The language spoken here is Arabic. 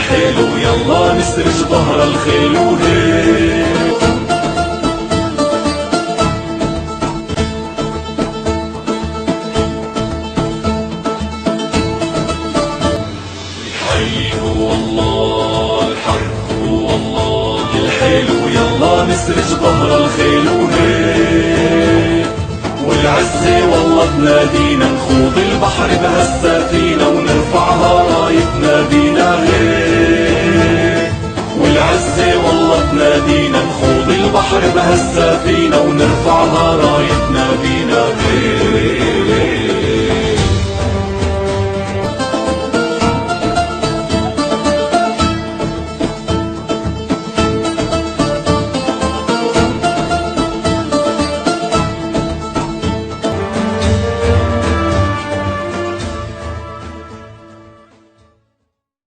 الحلو يلا نسرج ظهر الخيل وهيك. هو الله الحق هو الله الحلو يلا نسرج ظهر الخيل وهيك. والعزة والله تنادينا نخوض البحر بهالسفينة ونرفعها رايتنا بينا هيك. والعزة والله تنادينا نخوض البحر بهالسفينة ونرفعها رايتنا بينا هيك.